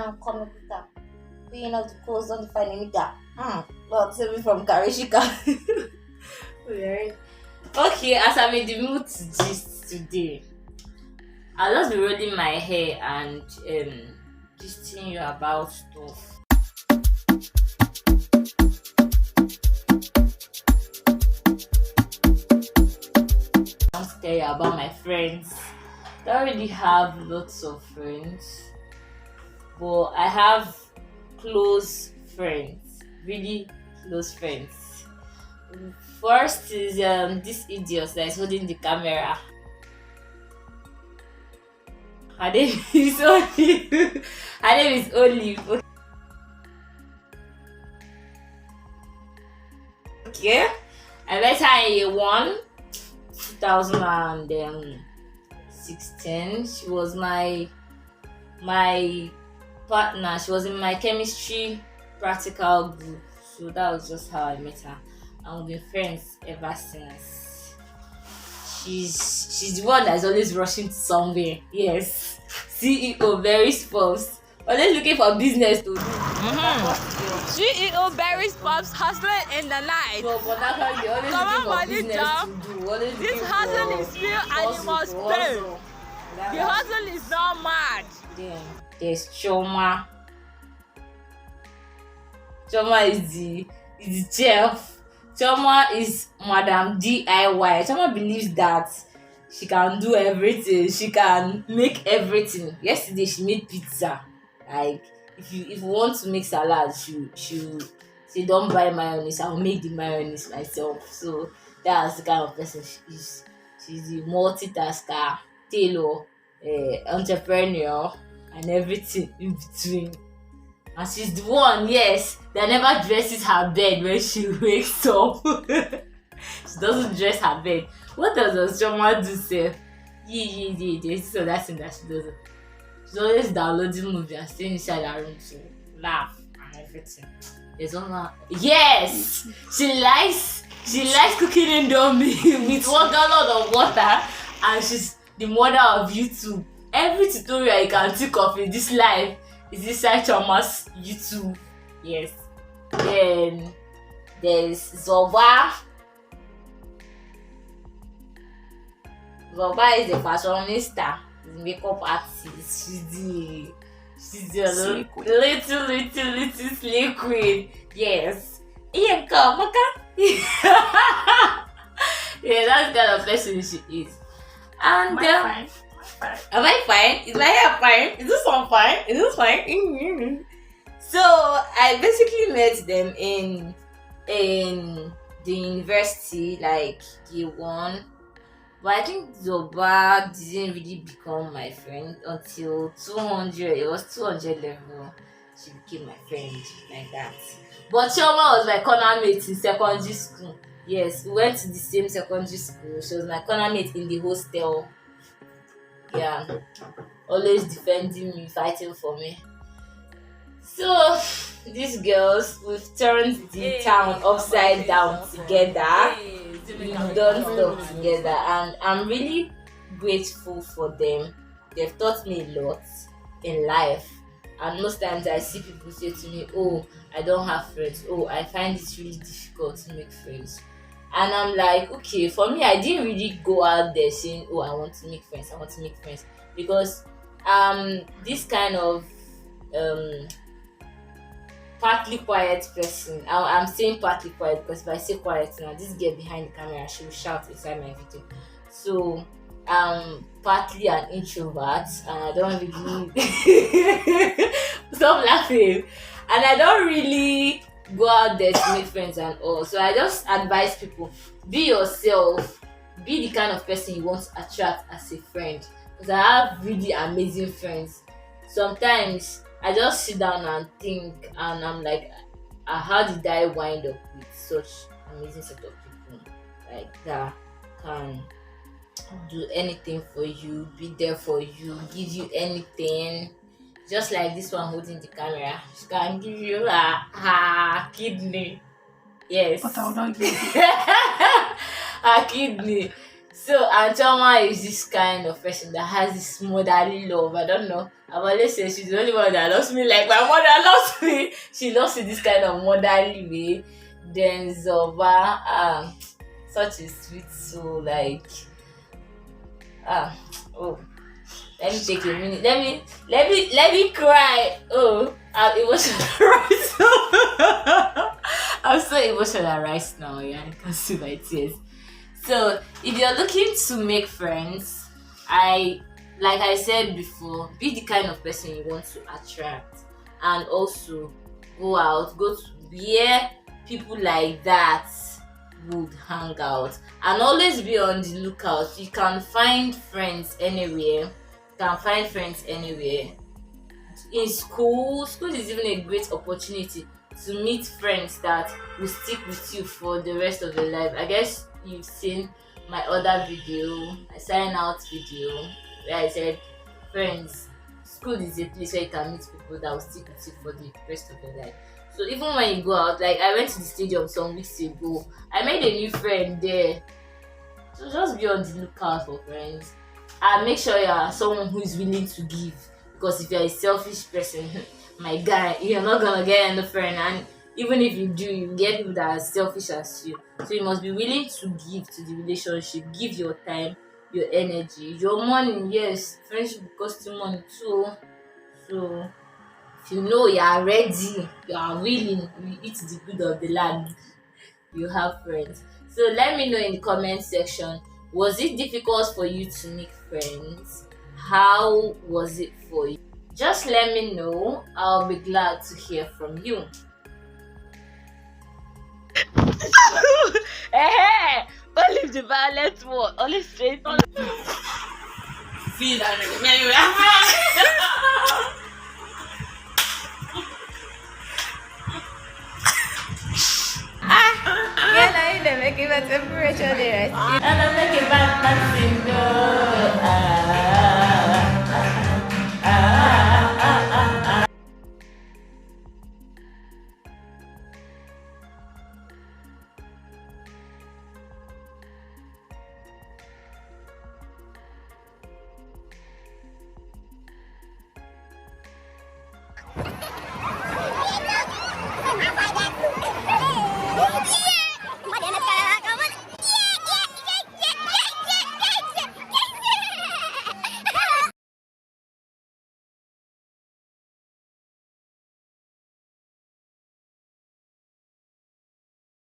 I'm coming quicker. Paying out the calls on the final nigga. Lord, save me from Karishika. Alright. Okay, as I'm in the mood to gist today, I'll just be rolling my hair and gisting you about stuff. I want to tell you about my friends. I don't really have lots of friends, but I have close friends, really close friends. First is this idiot that is holding the camera. Her name is Olive. Her name is Olive. Okay, I met her in year 1, 2016. She was my partner. She was in my chemistry practical group, so that was just how I met her, and we've been friends ever since. She's the one that's always rushing to somewhere. Yes, CEO very Pops, always looking for business to do. CEO Barry Pops hustling in the night. So, but that's how you always Come looking on, for business Madija. to do. Always This looking hustle for is real and you must to pay. hustle. The hustle is not mad. Then there's Choma. Choma is the chef. Choma is Madam DIY. Choma believes that she can do everything. She can make everything. Yesterday she made pizza. Like if you want to make salad, she say don't buy mayonnaise. I'll make the mayonnaise myself. So that's the kind of person she is. She's the multitasker, tailor, entrepreneur, and everything in between. And she's the one, yes, that never dresses her bed when she wakes up. She doesn't dress her bed. What does Choma do, say? Yeah. This is that thing that she doesn't. She's always downloading movies and staying inside her room to laugh and everything. There's one. Yes! She likes cooking indomie with 1 gallon of water, and she's the mother of YouTube. Every tutorial you can think of in this life is inside Choma's YouTube. Yes. Then there's Zoba. Zoba is a fashionista, is a makeup artist. She's the little slay queen. Yes. Iyanka Maka. Yeah, that's the kind of person she is. And Fine. am I fine? Is my hair fine? Is this one fine? Is this fine? So I basically met them in the university, like year 1. But I think Zoba didn't really become my friend until 200. It was 200 level. She became my friend like that. But Chioma was my corner mate in secondary school. Yes, we went to the same secondary school. She was my corner mate in the hostel. Yeah, always defending me, fighting for me. So these girls, we've turned the town upside down together. We've done stuff together, and I'm really grateful for them. They've taught me a lot in life, and most times I see people say to me, oh, I don't have friends, oh, I find it really difficult to make friends. And I'm like, okay, for me, I didn't really go out there saying, oh, I want to make friends, because this kind of partly quiet person. I'm saying partly quiet because if I say quiet now, this girl behind the camera, she will shout inside my video. So partly an introvert, and I don't really stop laughing. And I don't really go out there to make friends and all. So I just advise people, be yourself, be the kind of person you want to attract as a friend. Because I have really amazing friends. Sometimes I just sit down and think, and I'm like, how did I wind up with such amazing set of people like that can do anything for you, be there for you, give you anything. Just like this one holding the camera, she can give you her kidney. Yes. But I will not give you. Her kidney. So Anchoma is this kind of person that has this motherly love. I don't know. I've always said she's the only one that loves me like my mother loves me. She loves me this kind of motherly way. Then Zova, such a sweet soul. Like, oh, let me take a minute. Let me cry. Oh, I'm emotional right now. I'm so emotional right now. Yeah, I can see my tears. So if you're looking to make friends, like I said before, be the kind of person you want to attract, and also go to where people like that would hang out, and always be on the lookout. You can find friends anywhere. In school is even a great opportunity to meet friends that will stick with you for the rest of your life. I guess you've seen my other video, my sign out video, where I said friends, school is a place where you can meet people that will stick with you for the rest of your life. So even when you go out, like I went to the stadium some weeks ago, I made a new friend there. So just be on the lookout for friends, and make sure you are someone who is willing to give. Because if you're a selfish person, my guy, you're not gonna get any friend, and even if you do, you get people that are selfish as you. So you must be willing to give to the relationship, give your time, your energy, your money. Yes, friendship will cost you money too. So if you know you are ready, you are willing, you eat the good of the land, you have friends. So let me know in the comment section, was it difficult for you to make friends? How was it for you? Just let me know. I'll be glad to hear from you. Hey, don't leave the violent one. Only straight. Feel that Yeah, now you dey make it a temperature there. and I'm making bad single.